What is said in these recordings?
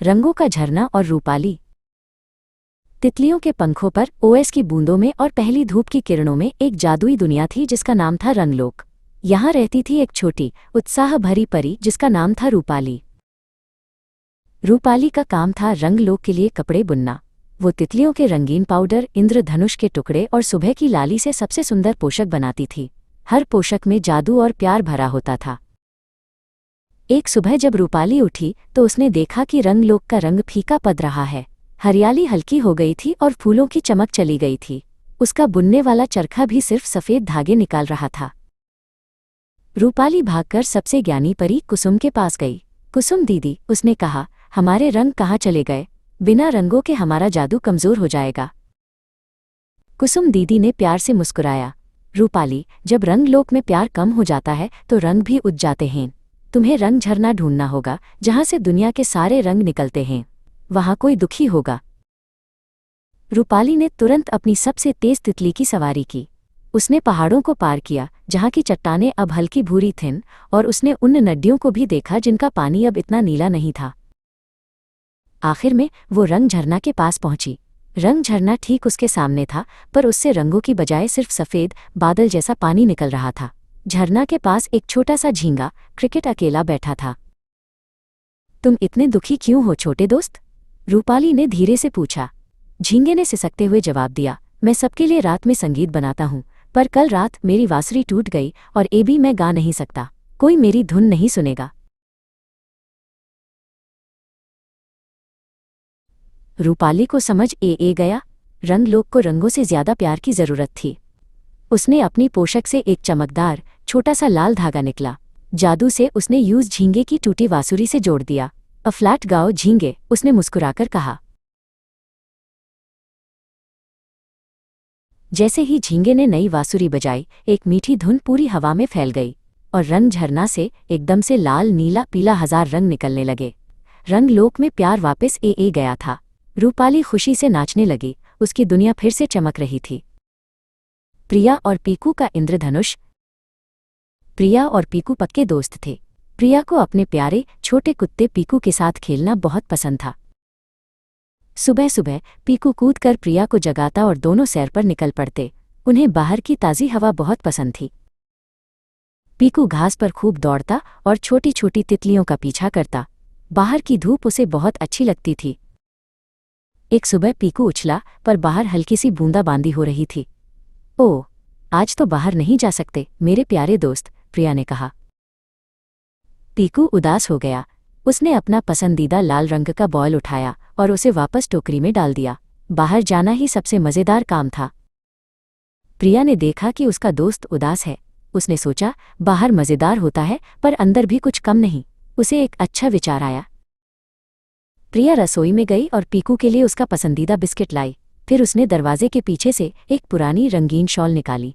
रंगों का झरना और रूपाली। तितलियों के पंखों पर, ओएस की बूंदों में और पहली धूप की किरणों में एक जादुई दुनिया थी जिसका नाम था रंगलोक। यहाँ रहती थी एक छोटी, उत्साह भरी परी जिसका नाम था रूपाली। रूपाली का काम था रंगलोक के लिए कपड़े बुनना। वो तितलियों के रंगीन पाउडर, इंद्रधनुष के टुकड़े और सुबह की लाली से सबसे सुंदर पोशाक बनाती थी। हर पोशाक में जादू और प्यार भरा होता था। एक सुबह जब रूपाली उठी तो उसने देखा कि रंगलोक का रंग फीका पड़ रहा है। हरियाली हल्की हो गई थी और फूलों की चमक चली गई थी। उसका बुनने वाला चरखा भी सिर्फ सफ़ेद धागे निकाल रहा था। रूपाली भागकर सबसे ज्ञानी परी कुसुम के पास गई। कुसुम दीदी, उसने कहा, हमारे रंग कहाँ चले गए? बिना रंगों के हमारा जादू कमज़ोर हो जाएगा। कुसुम दीदी ने प्यार से मुस्कुराया, रूपाली, जब रंगलोक में प्यार कम हो जाता है तो रंग भी उज जाते हैं। तुम्हें रंग झरना ढूंढना होगा जहाँ से दुनिया के सारे रंग निकलते हैं। वहाँ कोई दुखी होगा। रूपाली ने तुरंत अपनी सबसे तेज तितली की सवारी की। उसने पहाड़ों को पार किया जहाँ की चट्टानें अब हल्की भूरी थीं, और उसने उन नदियों को भी देखा जिनका पानी अब इतना नीला नहीं था। आखिर में वो रंग झरना के पास पहुंची। रंग झरना ठीक उसके सामने था, पर उससे रंगों की बजाय सिर्फ सफ़ेद बादल जैसा पानी निकल रहा था। झरना के पास एक छोटा सा झींगा क्रिकेट अकेला बैठा था। तुम इतने दुखी क्यों हो छोटे दोस्त? रूपाली ने धीरे से पूछा। झींगे ने सिसकते हुए जवाब दिया, मैं सबके लिए रात में संगीत बनाता हूँ, पर कल रात मेरी बांसुरी टूट गई और भी मैं गा नहीं सकता। कोई मेरी धुन नहीं सुनेगा। रूपाली को समझ गया। रंगलोक को रंगों से ज्यादा प्यार की जरूरत थी। उसने अपनी पोशाक से एक चमकदार छोटा सा लाल धागा निकला। जादू से उसने यूज झींगे की टूटी बांसुरी से जोड़ दिया। अ फ्लैट गाओ झींगे, उसने मुस्कुराकर कहा। जैसे ही झींगे ने नई बांसुरी बजाई, एक मीठी धुन पूरी हवा में फैल गई और रंग झरना से एकदम से लाल, नीला, पीला हजार रंग निकलने लगे। रंगलोक में प्यार वापस गया था। रूपाली खुशी से नाचने लगी। उसकी दुनिया फिर से चमक रही थी। प्रिया और पीकू का इंद्रधनुष। प्रिया और पीकू पक्के दोस्त थे। प्रिया को अपने प्यारे छोटे कुत्ते पीकू के साथ खेलना बहुत पसंद था। सुबह सुबह पीकू कूदकर प्रिया को जगाता और दोनों सैर पर निकल पड़ते। उन्हें बाहर की ताज़ी हवा बहुत पसंद थी। पीकू घास पर खूब दौड़ता और छोटी छोटी तितलियों का पीछा करता। बाहर की धूप उसे बहुत अच्छी लगती थी। एक सुबह पीकू उछला, पर बाहर हल्की सी बूंदाबांदी हो रही थी। ओह, आज तो बाहर नहीं जा सकते मेरे प्यारे दोस्त, प्रिया ने कहा। पीकू उदास हो गया। उसने अपना पसंदीदा लाल रंग का बॉल उठाया और उसे वापस टोकरी में डाल दिया। बाहर जाना ही सबसे मज़ेदार काम था। प्रिया ने देखा कि उसका दोस्त उदास है। उसने सोचा, बाहर मज़ेदार होता है पर अंदर भी कुछ कम नहीं। उसे एक अच्छा विचार आया। प्रिया रसोई में गई और पीकू के लिए उसका पसंदीदा बिस्किट लाई। फिर उसने दरवाजे के पीछे से एक पुरानी रंगीन शॉल निकाली।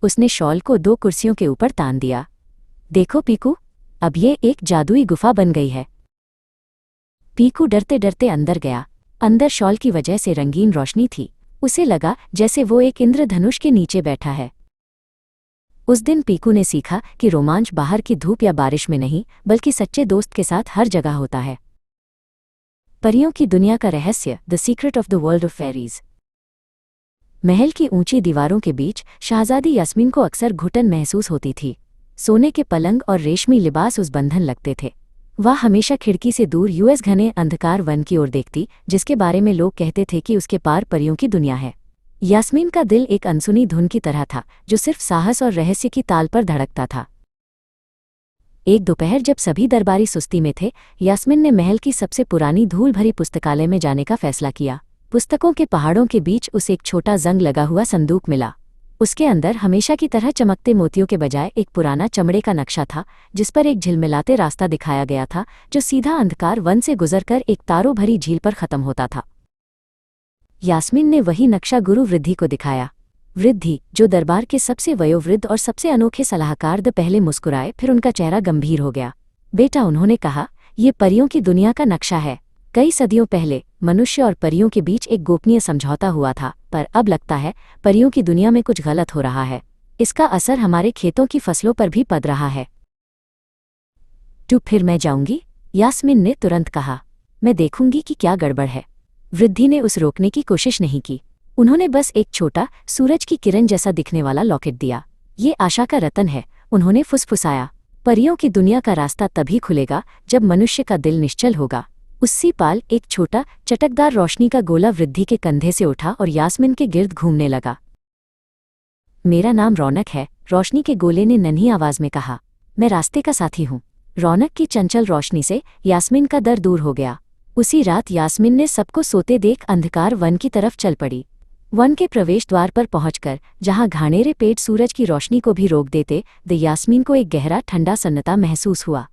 उसने शॉल को 2 कुर्सियों के ऊपर तान दिया। देखो पीकू, अब ये एक जादुई गुफा बन गई है। पीकू डरते डरते अंदर गया। अंदर शॉल की वजह से रंगीन रोशनी थी। उसे लगा जैसे वो एक इंद्रधनुष के नीचे बैठा है। उस दिन पीकू ने सीखा कि रोमांच बाहर की धूप या बारिश में नहीं, बल्कि सच्चे दोस्त के साथ हर जगह होता है। परियों की दुनिया का रहस्य, the secret of the world of fairies. महल की ऊंची दीवारों के बीच शहजादी यास्मीन को अक्सर घुटन महसूस होती थी। सोने के पलंग और रेशमी लिबास उस बंधन लगते थे। वह हमेशा खिड़की से दूर यूएस घने अंधकार वन की ओर देखती, जिसके बारे में लोग कहते थे कि उसके पार परियों की दुनिया है। यास्मीन का दिल एक अनसुनी धुन की तरह था, जो सिर्फ साहस और रहस्य की ताल पर धड़कता था। एक दोपहर जब सभी दरबारी सुस्ती में थे, यास्मीन ने महल की सबसे पुरानी धूल भरी पुस्तकालय में जाने का फैसला किया। पुस्तकों के पहाड़ों के बीच उसे एक छोटा जंग लगा हुआ संदूक मिला। उसके अंदर हमेशा की तरह चमकते मोतियों के बजाय एक पुराना चमड़े का नक्शा था, जिस पर एक झिलमिलाते रास्ता दिखाया गया था, जो सीधा अंधकार वन से गुजरकर एक तारों भरी झील पर खत्म होता था। यास्मीन ने वही नक्शा गुरु वृद्धि को दिखाया। वृद्धि, जो दरबार के सबसे वयोवृद्ध और सबसे अनोखे सलाहकार द पहले मुस्कुराए, फिर उनका चेहरा गंभीर हो गया। बेटा, उन्होंने कहा, ये परियों की दुनिया का नक्शा है। कई सदियों पहले मनुष्य और परियों के बीच एक गोपनीय समझौता हुआ था, पर अब लगता है परियों की दुनिया में कुछ गलत हो रहा है। इसका असर हमारे खेतों की फसलों पर भी पड़ रहा है। तो फिर मैं जाऊंगी? यास्मीन ने तुरंत कहा, मैं देखूंगी कि क्या गड़बड़ है। वृद्धि ने उस रोकने की कोशिश नहीं की। उन्होंने बस एक छोटा सूरज की किरण जैसा दिखने वाला लॉकेट दिया। ये आशा का रतन है, उन्होंने फुसफुसाया। परियों की दुनिया का रास्ता तभी खुलेगा जब मनुष्य का दिल निश्चल होगा। उसी पाल एक छोटा चटकदार रोशनी का गोला वृद्धि के कंधे से उठा और यास्मीन के गिर्द घूमने लगा। मेरा नाम रौनक है, रोशनी के गोले ने नन्ही आवाज में कहा। मैं रास्ते का साथी हूँ। रौनक की चंचल रोशनी से यास्मीन का डर दूर हो गया। उसी रात यास्मीन ने सबको सोते देख अंधकार वन की तरफ चल पड़ी। वन के प्रवेश द्वार पर पहुंचकर जहां घानेरे पेड़ सूरज की रोशनी को भी रोक देते, यास्मीन को एक गहरा ठंडा सन्नाटा महसूस हुआ।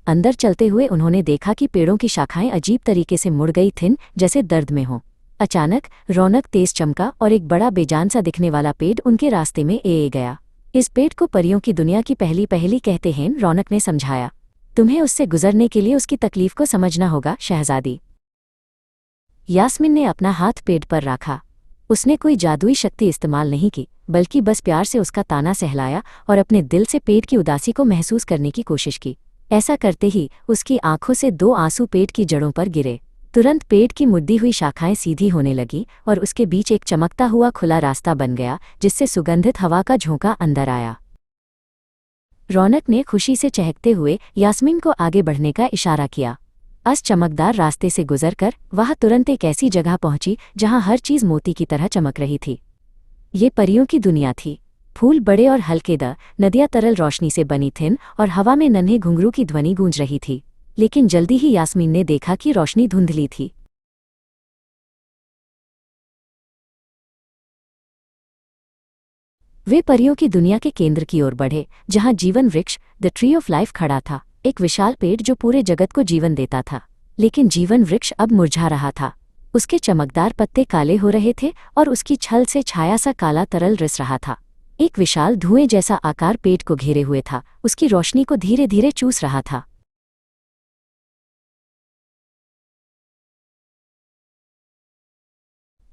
अंदर चलते हुए उन्होंने देखा कि पेड़ों की शाखाएं अजीब तरीके से मुड़ गई थीं, जैसे दर्द में हों। अचानक रौनक तेज चमका और एक बड़ा बेजान सा दिखने वाला पेड़ उनके रास्ते में ए गया। इस पेड़ को परियों की दुनिया की पहली पहेली कहते हैं, रौनक ने समझाया। तुम्हें उससे गुजरने के लिए उसकी तकलीफ को समझना होगा, शहजादी। यास्मीन ने अपना हाथ पेड़ पर रखा। उसने कोई जादुई शक्ति इस्तेमाल नहीं की, बल्कि बस प्यार से उसका ताना सहलाया और अपने दिल से पेड़ की उदासी को महसूस करने की कोशिश की। ऐसा करते ही उसकी आंखों से 2 आंसू पेड़ की जड़ों पर गिरे। तुरंत पेड़ की मुद्दी हुई शाखाएं सीधी होने लगी और उसके बीच एक चमकता हुआ खुला रास्ता बन गया, जिससे सुगंधित हवा का झोंका अंदर आया। रौनक ने खुशी से चहकते हुए यास्मीन को आगे बढ़ने का इशारा किया। इस चमकदार रास्ते से गुजरकर वह तुरंत एक ऐसी जगह पहुंची जहां हर चीज मोती की तरह चमक रही थी। ये परियों की दुनिया थी। फूल बड़े और हल्के, नदियां तरल रोशनी से बनी थीं और हवा में नन्हे घुंघरू की ध्वनि गूंज रही थी। लेकिन जल्दी ही यास्मीन ने देखा कि रोशनी धुंधली थी। वे परियों की दुनिया के केंद्र की ओर बढ़े, जहां जीवन वृक्ष द ट्री ऑफ लाइफ खड़ा था, एक विशाल पेड़ जो पूरे जगत को जीवन देता था। लेकिन जीवन वृक्ष अब मुरझा रहा था। उसके चमकदार पत्ते काले हो रहे थे और उसकी छल से छाया सा काला तरल रिस रहा था। एक विशाल धुएं जैसा आकार पेड़ को घेरे हुए था, उसकी रोशनी को धीरे धीरे चूस रहा था।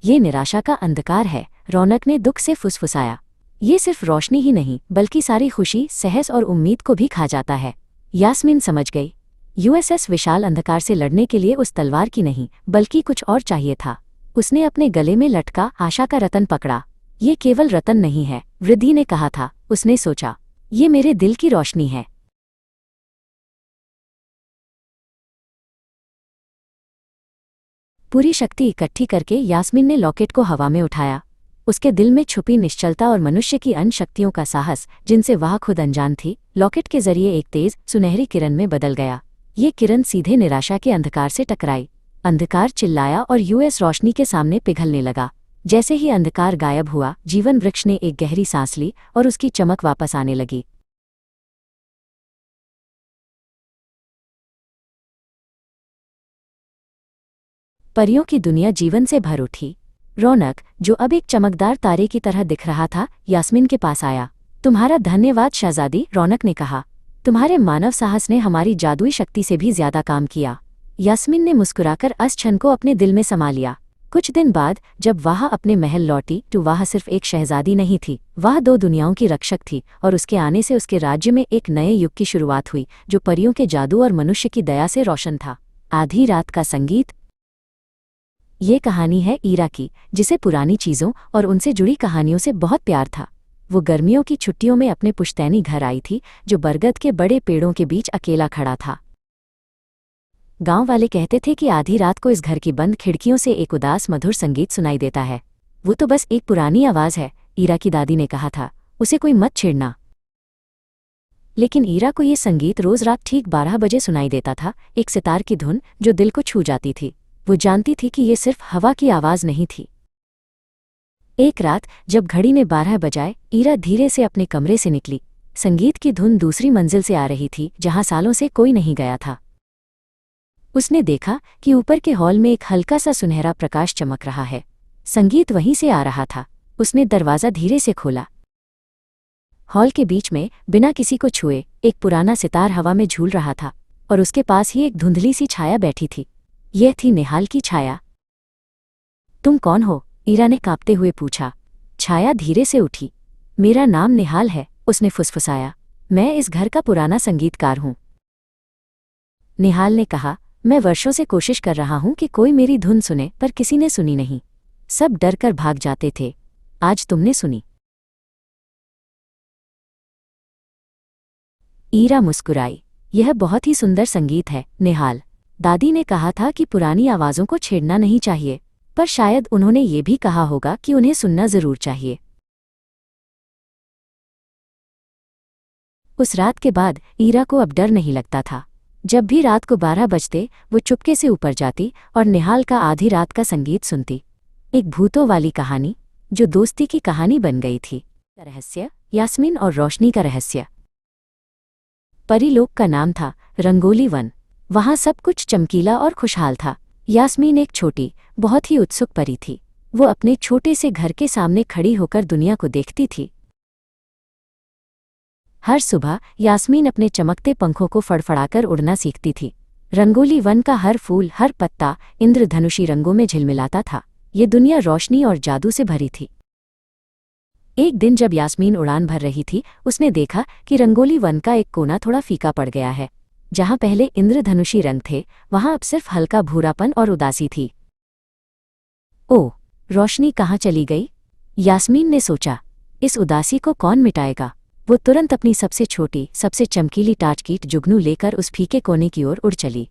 ये निराशा का अंधकार है, रौनक ने दुख से फुसफुसाया। ये सिर्फ रोशनी ही नहीं, बल्कि सारी खुशी, सहज और उम्मीद को भी खा जाता है। यास्मीन समझ गई। यूएसएस विशाल अंधकार से लड़ने के लिए उस तलवार की नहीं, बल्कि कुछ और चाहिए था। उसने अपने गले में लटका आशा का रतन पकड़ा। ये केवल रतन नहीं है, वृद्धि ने कहा था। उसने सोचा, ये मेरे दिल की रोशनी है। पूरी शक्ति इकट्ठी करके यास्मीन ने लॉकेट को हवा में उठाया। उसके दिल में छुपी निश्चलता और मनुष्य की अन्य शक्तियों का साहस, जिनसे वह खुद अनजान थी, लॉकेट के जरिए एक तेज सुनहरी किरण में बदल गया। ये किरण सीधे निराशा के अंधकार से टकराई। अंधकार चिल्लाया और यूएस रोशनी के सामने पिघलने लगा। जैसे ही अंधकार गायब हुआ, जीवन वृक्ष ने एक गहरी सांस ली और उसकी चमक वापस आने लगी। परियों की दुनिया जीवन से भर उठी। रौनक, जो अब एक चमकदार तारे की तरह दिख रहा था, यास्मीन के पास आया। तुम्हारा धन्यवाद शहजादी, रौनक ने कहा। तुम्हारे मानव साहस ने हमारी जादुई शक्ति से भी ज्यादा काम किया। यास्मीन ने मुस्कुराकर इस क्षण को अपने दिल में समा लिया। कुछ दिन बाद जब वह अपने महल लौटी तो वह सिर्फ एक शहजादी नहीं थी, वह 2 दुनियाओं की रक्षक थी। और उसके आने से उसके राज्य में एक नए युग की शुरुआत हुई, जो परियों के जादू और मनुष्य की दया से रोशन था। आधी रात का संगीत। ये कहानी है ईरा की, जिसे पुरानी चीज़ों और उनसे जुड़ी कहानियों से बहुत प्यार था। वो गर्मियों की छुट्टियों में अपने पुश्तैनी घर आई थी, जो बरगद के बड़े पेड़ों के बीच अकेला खड़ा था। गांव वाले कहते थे कि आधी रात को इस घर की बंद खिड़कियों से एक उदास मधुर संगीत सुनाई देता है। वो तो बस एक पुरानी आवाज़ है, ईरा की दादी ने कहा था। उसे कोई मत छेड़ना। लेकिन ईरा को ये संगीत रोज रात ठीक 12 बजे सुनाई देता था, एक सितार की धुन जो दिल को छू जाती थी। वो जानती थी कि ये सिर्फ हवा की आवाज़ नहीं थी। एक रात जब घड़ी ने 12 बजाए, ईरा धीरे से अपने कमरे से निकली। संगीत की धुन दूसरी मंजिल से आ रही थी, जहां सालों से कोई नहीं गया था। उसने देखा कि ऊपर के हॉल में एक हल्का सा सुनहरा प्रकाश चमक रहा है। संगीत वहीं से आ रहा था। उसने दरवाज़ा धीरे से खोला। हॉल के बीच में, बिना किसी को छुए, एक पुराना सितार हवा में झूल रहा था और उसके पास ही एक धुंधली सी छाया बैठी थी। यह थी निहाल की छाया। तुम कौन हो? ईरा ने कांपते हुए पूछा। छाया धीरे से उठी। मेरा नाम निहाल है, उसने फुसफुसाया। मैं इस घर का पुराना संगीतकार हूँ। निहाल ने कहा, मैं वर्षों से कोशिश कर रहा हूं कि कोई मेरी धुन सुने, पर किसी ने सुनी नहीं। सब डर कर भाग जाते थे। आज तुमने सुनी। ईरा मुस्कुराई। यह बहुत ही सुंदर संगीत है, निहाल। दादी ने कहा था कि पुरानी आवाज़ों को छेड़ना नहीं चाहिए, पर शायद उन्होंने ये भी कहा होगा कि उन्हें सुनना जरूर चाहिए। उस रात के बाद ईरा को अब डर नहीं लगता था। जब भी रात को 12 बजते वो चुपके से ऊपर जाती और निहाल का आधी रात का संगीत सुनती। एक भूतों वाली कहानी जो दोस्ती की कहानी बन गई थी। रहस्य, यास्मीन और रोशनी का रहस्य। परीलोक का नाम था रंगोली वन। वहाँ सब कुछ चमकीला और खुशहाल था। यास्मीन एक छोटी, बहुत ही उत्सुक परी थी। वो अपने छोटे से घर के सामने खड़ी होकर दुनिया को देखती थी। हर सुबह यास्मीन अपने चमकते पंखों को फड़फड़ाकर उड़ना सीखती थी। रंगोली वन का हर फूल, हर पत्ता इंद्रधनुषी रंगों में झिलमिलाता था। ये दुनिया रोशनी और जादू से भरी थी। एक दिन जब यास्मीन उड़ान भर रही थी, उसने देखा कि रंगोली वन का एक कोना थोड़ा फीका पड़ गया है। जहाँ पहले इंद्रधनुषी रंग थे, वहाँ अब सिर्फ हल्का भूरापन और उदासी थी। ओह, रोशनी कहाँ चली गई? यास्मीन ने सोचा। इस उदासी को कौन मिटाएगा? वो तुरंत अपनी सबसे छोटी, सबसे चमकीली टार्चकीट जुगनू लेकर उस फीके कोने की ओर उड़ चली।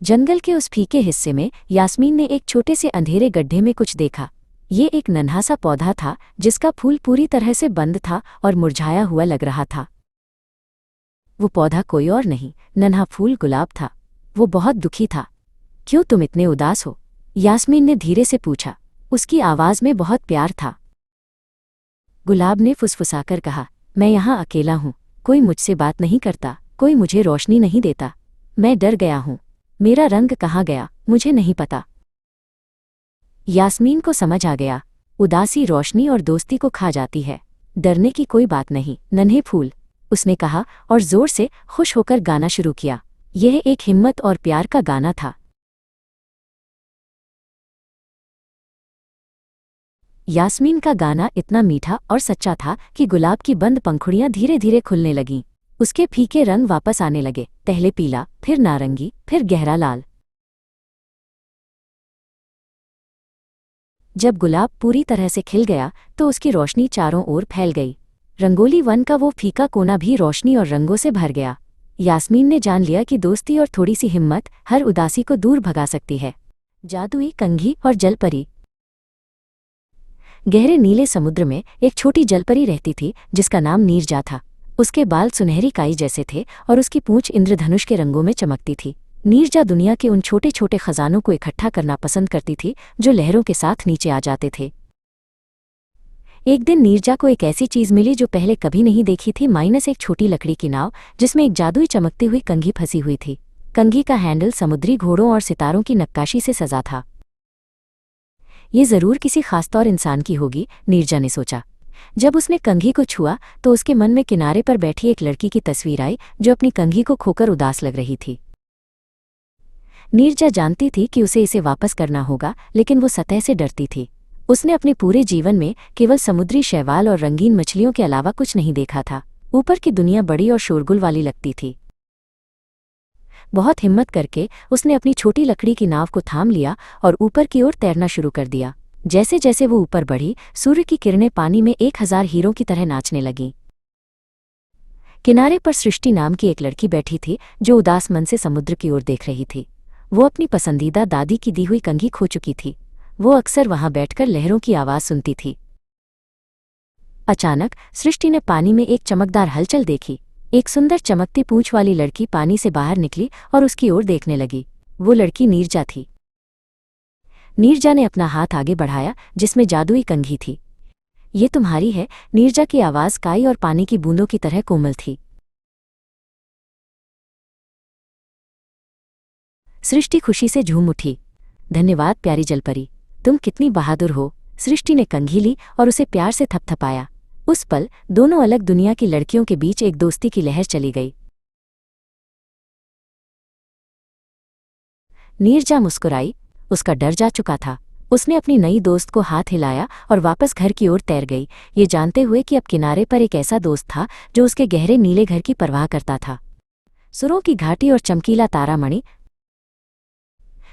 जंगल के उस फीके हिस्से में यास्मीन ने एक छोटे से अंधेरे गड्ढे में कुछ देखा। ये एक नन्हा सा पौधा था जिसका फूल पूरी तरह से बंद था और मुरझाया हुआ लग रहा था। वो पौधा कोई और नहीं, नन्हा फूल गुलाब था। वो बहुत दुखी था। क्यों तुम इतने उदास हो? यास्मीन ने धीरे से पूछा। उसकी आवाज में बहुत प्यार था। गुलाब ने फुसफुसाकर कहा, मैं यहाँ अकेला हूँ। कोई मुझसे बात नहीं करता, कोई मुझे रोशनी नहीं देता। मैं डर गया हूँ। मेरा रंग कहाँ गया, मुझे नहीं पता। यास्मीन को समझ आ गया, उदासी रोशनी और दोस्ती को खा जाती है। डरने की कोई बात नहीं, नन्हे फूल, उसने कहा और जोर से खुश होकर गाना शुरू किया। यह एक हिम्मत और प्यार का गाना था। यास्मीन का गाना इतना मीठा और सच्चा था कि गुलाब की बंद पंखुड़ियां धीरे धीरे खुलने लगीं। उसके फीके रंग वापस आने लगे, पहले पीला, फिर नारंगी, फिर गहरा लाल। जब गुलाब पूरी तरह से खिल गया तो उसकी रोशनी चारों ओर फैल गई। रंगोली वन का वो फीका कोना भी रोशनी और रंगों से भर गया। यास्मीन ने जान लिया कि दोस्ती और थोड़ी सी हिम्मत हर उदासी को दूर भगा सकती है। जादुई कंघी और जलपरी। गहरे नीले समुद्र में एक छोटी जलपरी रहती थी जिसका नाम नीरजा था। उसके बाल सुनहरी काई जैसे थे और उसकी पूंछ इंद्रधनुष के रंगों में चमकती थी। नीरजा दुनिया के उन छोटे छोटे खजानों को इकट्ठा करना पसंद करती थी जो लहरों के साथ नीचे आ जाते थे। एक दिन नीरजा को एक ऐसी चीज मिली जो पहले कभी नहीं देखी थी, माइनस एक छोटी लकड़ी की नाव जिसमें एक जादुई चमकती हुई कंघी फंसी हुई थी। कंघी का हैंडल समुद्री घोड़ों और सितारों की नक्काशी से सजा था। ये जरूर किसी खासतौर इंसान की होगी, नीरजा ने सोचा। जब उसने कंघी को छुआ तो उसके मन में किनारे पर बैठी एक लड़की की तस्वीर आई जो अपनी कंघी को खोकर उदास लग रही थी। नीरजा जानती थी कि उसे इसे वापस करना होगा, लेकिन वो सतह से डरती थी। उसने अपने पूरे जीवन में केवल समुद्री शैवाल और रंगीन मछलियों के अलावा कुछ नहीं देखा था। ऊपर की दुनिया बड़ी और शोरगुल वाली लगती थी। बहुत हिम्मत करके उसने अपनी छोटी लकड़ी की नाव को थाम लिया और ऊपर की ओर तैरना शुरू कर दिया। जैसे जैसे वो ऊपर बढ़ी, सूर्य की किरणें पानी में 1000 हीरों की तरह नाचने लगीं। किनारे पर सृष्टि नाम की एक लड़की बैठी थी जो उदास मन से समुद्र की ओर देख रही थी। वो अपनी पसंदीदा दादी की दी हुई कंघी खो चुकी थी। वो अक्सर वहां बैठकर लहरों की आवाज सुनती थी। अचानक सृष्टि ने पानी में एक चमकदार हलचल देखी। एक सुंदर चमकती पूंछ वाली लड़की पानी से बाहर निकली और उसकी ओर देखने लगी। वो लड़की नीरजा थी। नीरजा ने अपना हाथ आगे बढ़ाया जिसमें जादुई कंघी थी। ये तुम्हारी है। नीरजा की आवाज काई और पानी की बूंदों की तरह कोमल थी। सृष्टि खुशी से झूम उठी। धन्यवाद प्यारी जलपरी, तुम कितनी बहादुर हो। सृष्टि ने कंघी ली और उसे प्यार से थपथपाया। उस पल दोनों अलग दुनिया की लड़कियों के बीच एक दोस्ती की लहर चली गई। नीरजा मुस्कुराई। उसका डर जा चुका था। उसने अपनी नई दोस्त को हाथ हिलाया और वापस घर की ओर तैर गई, ये जानते हुए कि अब किनारे पर एक ऐसा दोस्त था जो उसके गहरे नीले घर की परवाह करता था। सुरों की घाटी और चमकीला तारामणि।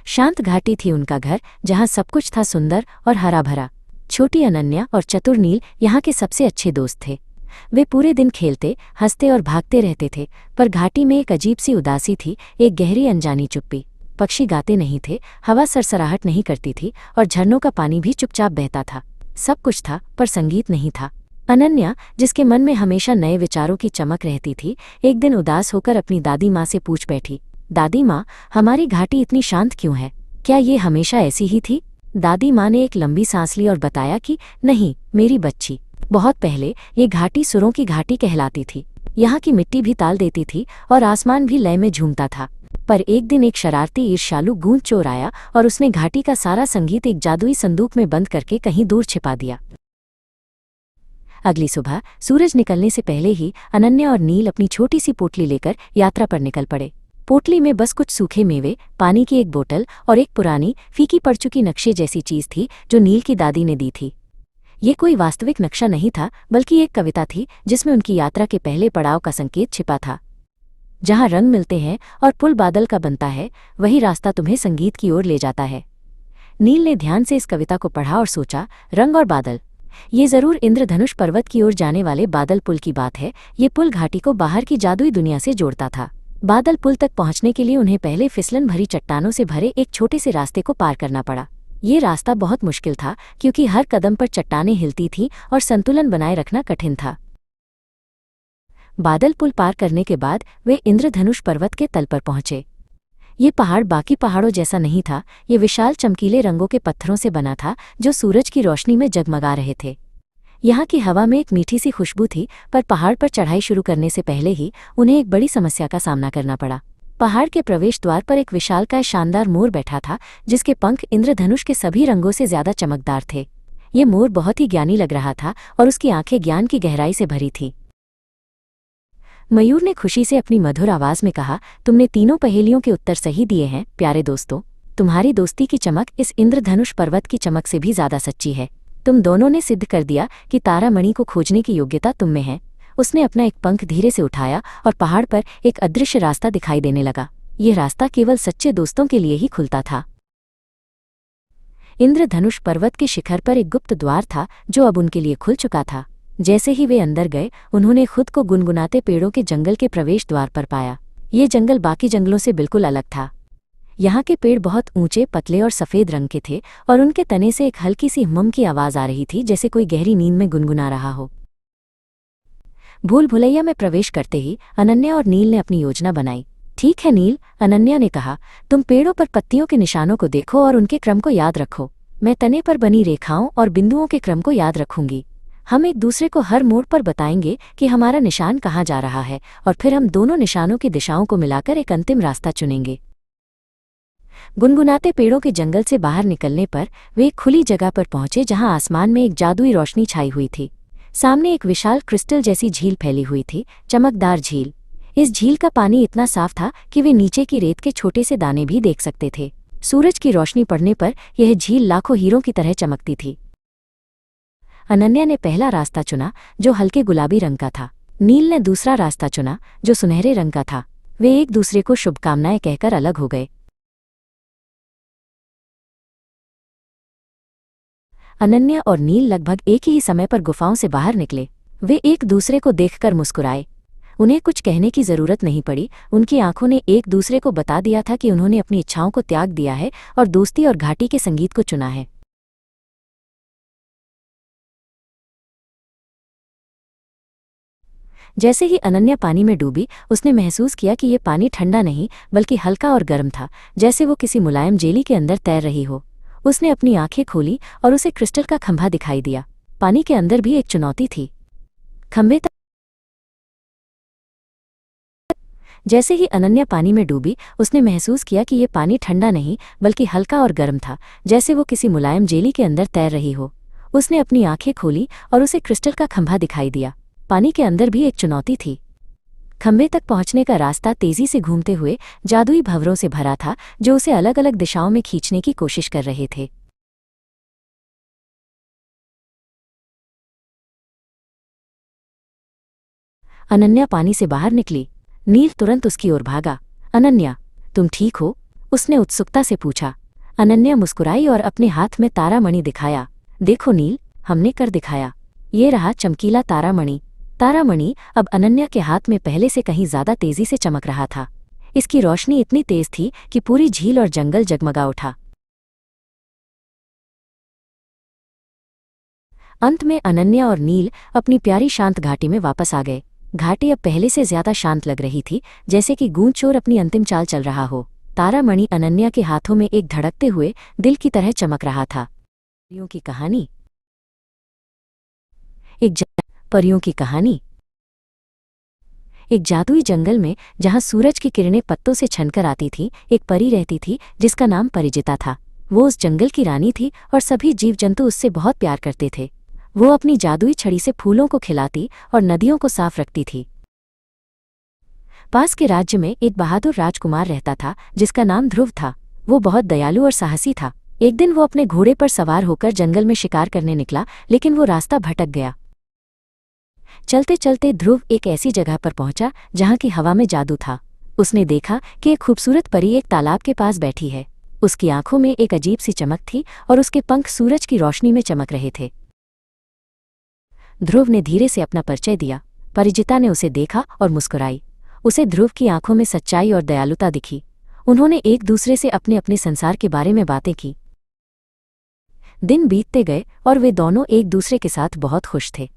शांत घाटी थी उनका घर, जहां सब कुछ था सुंदर और हरा भरा। छोटी अनन्या और चतुर नील यहाँ के सबसे अच्छे दोस्त थे। वे पूरे दिन खेलते, हंसते और भागते रहते थे, पर घाटी में एक अजीब सी उदासी थी, एक गहरी अनजानी चुप्पी। पक्षी गाते नहीं थे, हवा सरसराहट नहीं करती थी और झरनों का पानी भी चुपचाप बहता था। सब कुछ था, पर संगीत नहीं था। अनन्या, जिसके मन में हमेशा नए विचारों की चमक रहती थी, एक दिन उदास होकर अपनी दादी माँ से पूछ बैठी, दादी माँ, हमारी घाटी इतनी शांत क्यों है? क्या ये हमेशा ऐसी ही थी? दादी माँ ने एक लंबी सांस ली और बताया कि नहीं मेरी बच्ची, बहुत पहले ये घाटी सुरों की घाटी कहलाती थी। यहाँ की मिट्टी भी ताल देती थी और आसमान भी लय में झूमता था। पर एक दिन एक शरारती ईर्ष्यालु गूंज चोर आया और उसने घाटी का सारा संगीत एक जादुई संदूक में बंद करके कहीं दूर छिपा दिया। अगली सुबह सूरज निकलने से पहले ही अनन्या और नील अपनी छोटी सी पोटली लेकर यात्रा पर निकल पड़े। पोटली में बस कुछ सूखे मेवे, पानी की एक बोतल और एक पुरानी फीकी पड़ चुकी नक्शे जैसी चीज थी जो नील की दादी ने दी थी। ये कोई वास्तविक नक्शा नहीं था, बल्कि एक कविता थी जिसमें उनकी यात्रा के पहले पड़ाव का संकेत छिपा था। जहां रंग मिलते हैं और पुल बादल का बनता है, वही रास्ता तुम्हें संगीत की ओर ले जाता है। नील ने ध्यान से इस कविता को पढ़ा और सोचा, रंग और बादल, ये जरूर इंद्रधनुष पर्वत की ओर जाने वाले बादल पुल की बात है। ये पुल घाटी को बाहर की जादुई दुनिया से जोड़ता था। बादल पुल तक पहुंचने के लिए उन्हें पहले फिसलन भरी चट्टानों से भरे एक छोटे से रास्ते को पार करना पड़ा। ये रास्ता बहुत मुश्किल था, क्योंकि हर कदम पर चट्टानें हिलती थीं और संतुलन बनाए रखना कठिन था। बादल पुल पार करने के बाद वे इंद्रधनुष पर्वत के तल पर पहुंचे। ये पहाड़ बाकी पहाड़ों जैसा नहीं था। ये विशाल चमकीले रंगों के पत्थरों से बना था जो सूरज की रोशनी में जगमगा रहे थे। यहाँ की हवा में एक मीठी सी खुशबू थी, पर पहाड़ पर चढ़ाई शुरू करने से पहले ही उन्हें एक बड़ी समस्या का सामना करना पड़ा। पहाड़ के प्रवेश द्वार पर एक विशालकाय शानदार मोर बैठा था, जिसके पंख इंद्रधनुष के सभी रंगों से ज्यादा चमकदार थे। ये मोर बहुत ही ज्ञानी लग रहा था और उसकी आंखें ज्ञान की गहराई से भरी थीं। मयूर ने खुशी से अपनी मधुर आवाज में कहा, तुमने तीनों पहेलियों के उत्तर सही दिए हैं प्यारे दोस्तों। तुम्हारी दोस्ती की चमक इस इंद्रधनुष पर्वत की चमक से भी ज्यादा सच्ची है। तुम दोनों ने सिद्ध कर दिया कि तारामणि को खोजने की योग्यता तुम में है। उसने अपना एक पंख धीरे से उठाया और पहाड़ पर एक अदृश्य रास्ता दिखाई देने लगा। यह रास्ता केवल सच्चे दोस्तों के लिए ही खुलता था। इंद्रधनुष पर्वत के शिखर पर एक गुप्त द्वार था जो अब उनके लिए खुल चुका था। जैसे ही वे अंदर गए, उन्होंने खुद को गुनगुनाते पेड़ों के जंगल के प्रवेश द्वार पर पाया। ये जंगल बाकी जंगलों से बिल्कुल अलग था। यहाँ के पेड़ बहुत ऊंचे, पतले और सफेद रंग के थे और उनके तने से एक हल्की सी हुम्म की आवाज आ रही थी, जैसे कोई गहरी नींद में गुनगुना रहा हो। भूल भुलैया में प्रवेश करते ही अनन्या और नील ने अपनी योजना बनाई। ठीक है नील, अनन्या ने कहा, तुम पेड़ों पर पत्तियों के निशानों को देखो और उनके क्रम को याद रखो। मैं तने पर बनी रेखाओं और बिंदुओं के क्रम को याद रखूंगी। हम एक दूसरे को हर मोड़ पर बताएंगे कि हमारा निशान कहाँ जा रहा है, और फिर हम दोनों निशानों की दिशाओं को मिलाकर एक अंतिम रास्ता चुनेंगे। गुनगुनाते पेड़ों के जंगल से बाहर निकलने पर वे एक खुली जगह पर पहुंचे जहां आसमान में एक जादुई रोशनी छाई हुई थी। सामने एक विशाल क्रिस्टल जैसी झील फैली हुई थी, चमकदार झील। इस झील का पानी इतना साफ था कि वे नीचे की रेत के छोटे से दाने भी देख सकते थे। सूरज की रोशनी पड़ने पर यह झील लाखों हीरों की तरह चमकती थी। अनन्या ने पहला रास्ता चुना जो हल्के गुलाबी रंग का था। नील ने दूसरा रास्ता चुना जो सुनहरे रंग का था। वे एक दूसरे को शुभकामनाएं कहकर अलग हो गए। अनन्या और नील लगभग एक ही समय पर गुफाओं से बाहर निकले। वे एक दूसरे को देखकर मुस्कुराए। उन्हें कुछ कहने की जरूरत नहीं पड़ी। उनकी आंखों ने एक दूसरे को बता दिया था कि उन्होंने अपनी इच्छाओं को त्याग दिया है और दोस्ती और घाटी के संगीत को चुना है। जैसे ही अनन्या पानी में डूबी, उसने महसूस किया कि ये पानी ठंडा नहीं बल्कि हल्का और गर्म था, जैसे वो किसी मुलायम जेली के अंदर तैर रही हो। उसने अपनी आंखें खोली और उसे क्रिस्टल का खंभा दिखाई दिया। पानी के अंदर भी एक चुनौती थी। खंभे तक जैसे ही अनन्या पानी में डूबी, उसने महसूस किया कि ये पानी ठंडा नहीं बल्कि हल्का और गर्म था, जैसे वो किसी मुलायम जेली के अंदर तैर रही हो। उसने अपनी आंखें खोली और उसे क्रिस्टल का खंभा दिखाई दिया। पानी के अंदर भी एक चुनौती थी। खंभे तक पहुंचने का रास्ता तेजी से घूमते हुए जादुई भंवरों से भरा था जो उसे अलग अलग दिशाओं में खींचने की कोशिश कर रहे थे। अनन्या पानी से बाहर निकली। नील तुरंत उसकी ओर भागा। अनन्या, तुम ठीक हो? उसने उत्सुकता से पूछा। अनन्या मुस्कुराई और अपने हाथ में तारामणि दिखाया। देखो नील, हमने कर दिखाया। ये रहा चमकीला तारामणि। तारामणि अब अनन्या के हाथ में पहले से कहीं ज्यादा तेजी से चमक रहा था। इसकी रोशनी इतनी तेज थी कि पूरी झील और जंगल जगमगा उठा। अंत में अनन्या और नील अपनी प्यारी शांत घाटी में वापस आ गए। घाटी अब पहले से ज्यादा शांत लग रही थी, जैसे कि गूंज चोर अपनी अंतिम चाल चल रहा हो। तारामणि अनन्या के हाथों में एक धड़कते हुए दिल की तरह चमक रहा था। परियों की कहानी। परियों की कहानी। एक जादुई जंगल में, जहां सूरज की किरणें पत्तों से छनकर आती थीं, एक परी रहती थी जिसका नाम परिजिता था। वो उस जंगल की रानी थी और सभी जीव जंतु उससे बहुत प्यार करते थे। वो अपनी जादुई छड़ी से फूलों को खिलाती और नदियों को साफ रखती थी। पास के राज्य में एक बहादुर राजकुमार रहता था जिसका नाम ध्रुव था। वो बहुत दयालु और साहसी था। एक दिन वो अपने घोड़े पर सवार होकर जंगल में शिकार करने निकला, लेकिन वो रास्ता भटक गया। चलते चलते ध्रुव एक ऐसी जगह पर पहुंचा जहां की हवा में जादू था। उसने देखा कि एक खूबसूरत परी एक तालाब के पास बैठी है। उसकी आंखों में एक अजीब सी चमक थी और उसके पंख सूरज की रोशनी में चमक रहे थे। ध्रुव ने धीरे से अपना परिचय दिया। परिजिता ने उसे देखा और मुस्कुराई। उसे ध्रुव की आंखों में सच्चाई और दयालुता दिखी। उन्होंने एक दूसरे से अपने अपने संसार के बारे में बातें की। दिन बीतते गए और वे दोनों एक दूसरे के साथ बहुत खुश थे।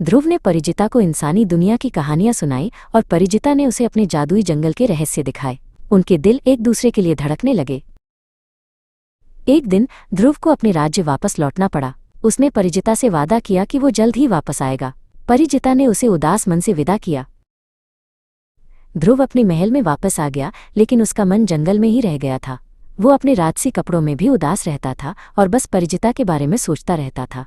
ध्रुव ने परिजिता को इंसानी दुनिया की कहानियां सुनाई और परिजिता ने उसे अपने जादुई जंगल के रहस्य दिखाए। उनके दिल एक दूसरे के लिए धड़कने लगे। एक दिन ध्रुव को अपने राज्य वापस लौटना पड़ा। उसने परिजिता से वादा किया कि वो जल्द ही वापस आएगा। परिजिता ने उसे उदास मन से विदा किया। ध्रुव अपने महल में वापस आ गया, लेकिन उसका मन जंगल में ही रह गया था। वो अपने राजसी कपड़ों में भी उदास रहता था और बस परिजिता के बारे में सोचता रहता था।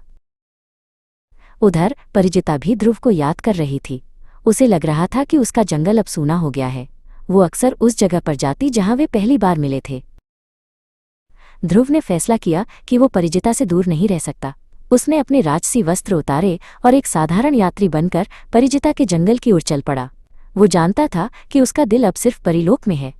उधर परिजिता भी ध्रुव को याद कर रही थी। उसे लग रहा था कि उसका जंगल अब सूना हो गया है। वो अक्सर उस जगह पर जाती जहां वे पहली बार मिले थे। ध्रुव ने फैसला किया कि वो परिजिता से दूर नहीं रह सकता। उसने अपने राजसी वस्त्र उतारे और एक साधारण यात्री बनकर परिजिता के जंगल की ओर चल पड़ा। वो जानता था कि उसका दिल अब सिर्फ परिलोक में है।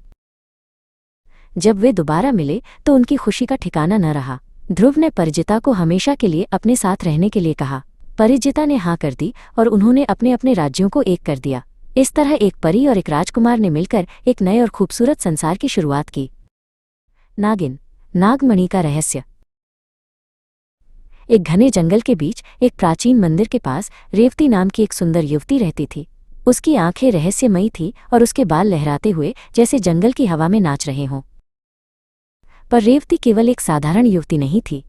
जब वे दोबारा मिले तो उनकी खुशी का ठिकाना न रहा। ध्रुव ने परिजिता को हमेशा के लिए अपने साथ रहने के लिए कहा। परिजिता ने हाँ कर दी और उन्होंने अपने अपने राज्यों को एक कर दिया। इस तरह एक परी और एक राजकुमार ने मिलकर एक नए और खूबसूरत संसार की शुरुआत की। नागिन, नागमणि का रहस्य। एक घने जंगल के बीच एक प्राचीन मंदिर के पास रेवती नाम की एक सुंदर युवती रहती थी। उसकी आंखें रहस्यमयी थीं और उसके बाल लहराते हुए जैसे जंगल की हवा में नाच रहे हों। पर रेवती केवल एक साधारण युवती नहीं थी।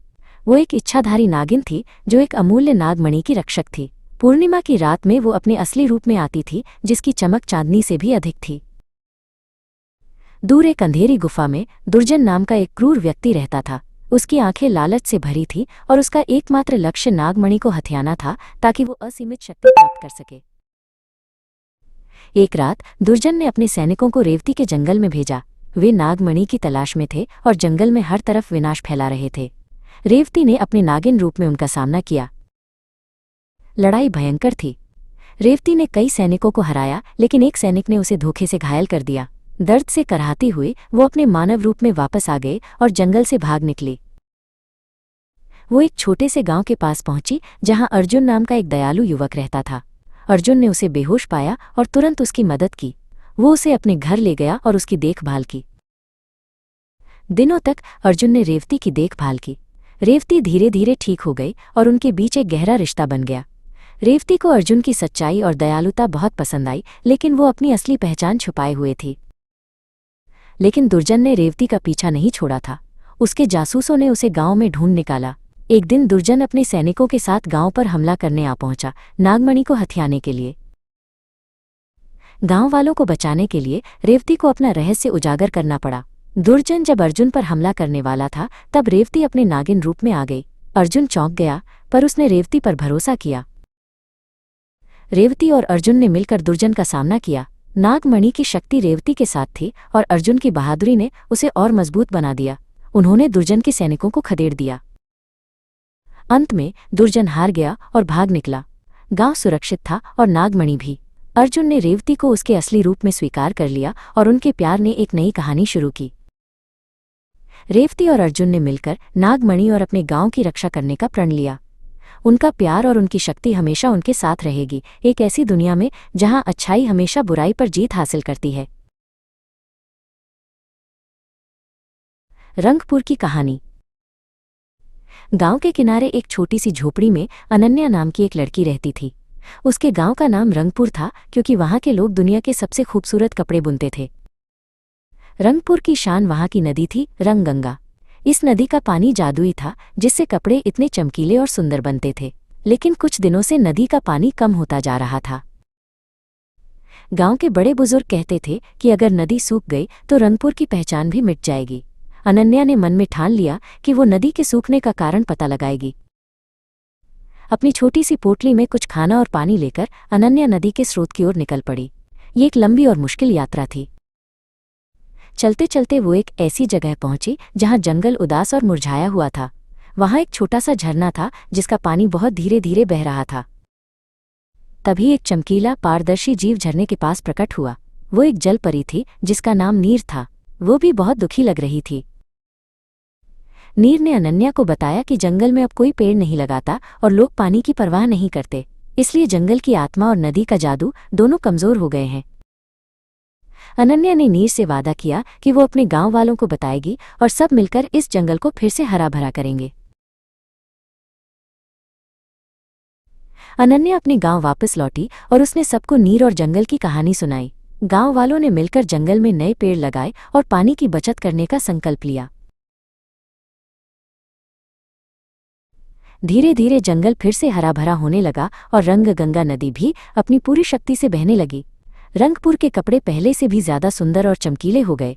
वो एक इच्छाधारी नागिन थी जो एक अमूल्य नागमणि की रक्षक थी। पूर्णिमा की रात में वो अपने असली रूप में आती थी, जिसकी चमक चांदनी से भी अधिक थी। दूर एक अंधेरी गुफा में दुर्जन नाम का एक क्रूर व्यक्ति रहता था। उसकी आंखें लालच से भरी थी और उसका एकमात्र लक्ष्य नागमणि को हथियाना था, ताकि वो असीमित शक्ति प्राप्त कर सके। एक रात दुर्जन ने अपने सैनिकों को रेवती के जंगल में भेजा। वे नागमणि की तलाश में थे और जंगल में हर तरफ विनाश फैला रहे थे। रेवती ने अपने नागिन रूप में उनका सामना किया। लड़ाई भयंकर थी। रेवती ने कई सैनिकों को हराया, लेकिन एक सैनिक ने उसे धोखे से घायल कर दिया। दर्द से कराहती हुई वो अपने मानव रूप में वापस आ गए और जंगल से भाग निकली। वो एक छोटे से गांव के पास पहुंची जहां अर्जुन नाम का एक दयालु युवक रहता था। अर्जुन ने उसे बेहोश पाया और तुरंत उसकी मदद की। वो उसे अपने घर ले गया और उसकी देखभाल की। दिनों तक अर्जुन ने रेवती की देखभाल की। रेवती धीरे धीरे ठीक हो गई और उनके बीच एक गहरा रिश्ता बन गया। रेवती को अर्जुन की सच्चाई और दयालुता बहुत पसंद आई, लेकिन वो अपनी असली पहचान छुपाए हुए थी। लेकिन दुर्जन ने रेवती का पीछा नहीं छोड़ा था। उसके जासूसों ने उसे गांव में ढूंढ निकाला। एक दिन दुर्जन अपने सैनिकों के साथ गांव पर हमला करने आ पहुंचा, नागमणि को हथियाने के लिए। गांव वालों को बचाने के लिए रेवती को अपना रहस्य उजागर करना पड़ा। दुर्जन जब अर्जुन पर हमला करने वाला था, तब रेवती अपने नागिन रूप में आ गई। अर्जुन चौंक गया, पर उसने रेवती पर भरोसा किया। रेवती और अर्जुन ने मिलकर दुर्जन का सामना किया। नागमणि की शक्ति रेवती के साथ थी और अर्जुन की बहादुरी ने उसे और मजबूत बना दिया। उन्होंने दुर्जन के सैनिकों को खदेड़ दिया। अंत में दुर्जन हार गया और भाग निकला। गांव सुरक्षित था और नागमणि भी। अर्जुन ने रेवती को उसके असली रूप में स्वीकार कर लिया और उनके प्यार ने एक नई कहानी शुरू की। रेवती और अर्जुन ने मिलकर नागमणि और अपने गांव की रक्षा करने का प्रण लिया। उनका प्यार और उनकी शक्ति हमेशा उनके साथ रहेगी, एक ऐसी दुनिया में जहां अच्छाई हमेशा बुराई पर जीत हासिल करती है। रंगपुर की कहानी। गांव के किनारे एक छोटी सी झोपड़ी में अनन्या नाम की एक लड़की रहती थी। उसके गांव का नाम रंगपुर था क्योंकि वहां के लोग दुनिया के सबसे खूबसूरत कपड़े बुनते थे। रंगपुर की शान वहां की नदी थी, रंगगंगा। इस नदी का पानी जादुई था, जिससे कपड़े इतने चमकीले और सुंदर बनते थे। लेकिन कुछ दिनों से नदी का पानी कम होता जा रहा था। गांव के बड़े बुजुर्ग कहते थे कि अगर नदी सूख गई तो रंगपुर की पहचान भी मिट जाएगी। अनन्या ने मन में ठान लिया कि वो नदी के सूखने का कारण पता लगाएगी। अपनी छोटी सी पोटली में कुछ खाना और पानी लेकर अनन्या नदी के स्रोत की ओर निकल पड़ी। ये एक लंबी और मुश्किल यात्रा थी। चलते चलते वो एक ऐसी जगह पहुंची जहां जंगल उदास और मुरझाया हुआ था। वहां एक छोटा सा झरना था जिसका पानी बहुत धीरे धीरे बह रहा था। तभी एक चमकीला पारदर्शी जीव झरने के पास प्रकट हुआ। वो एक जल परी थी जिसका नाम नीर था। वो भी बहुत दुखी लग रही थी। नीर ने अनन्या को बताया कि जंगल में अब कोई पेड़ नहीं लगाता और लोग पानी की परवाह नहीं करते, इसलिए जंगल की आत्मा और नदी का जादू दोनों कमजोर हो गए हैं। अनन्या ने नीर से वादा किया कि वो अपने गांव वालों को बताएगी और सब मिलकर इस जंगल को फिर से हरा भरा करेंगे। अनन्या अपने गांव वापस लौटी और उसने सबको नीर और जंगल की कहानी सुनाई। गांव वालों ने मिलकर जंगल में नए पेड़ लगाए और पानी की बचत करने का संकल्प लिया। धीरे धीरे जंगल फिर से हरा भरा होने लगा और रंगगंगा नदी भी अपनी पूरी शक्ति से बहने लगी। रंगपुर के कपड़े पहले से भी ज्यादा सुंदर और चमकीले हो गए।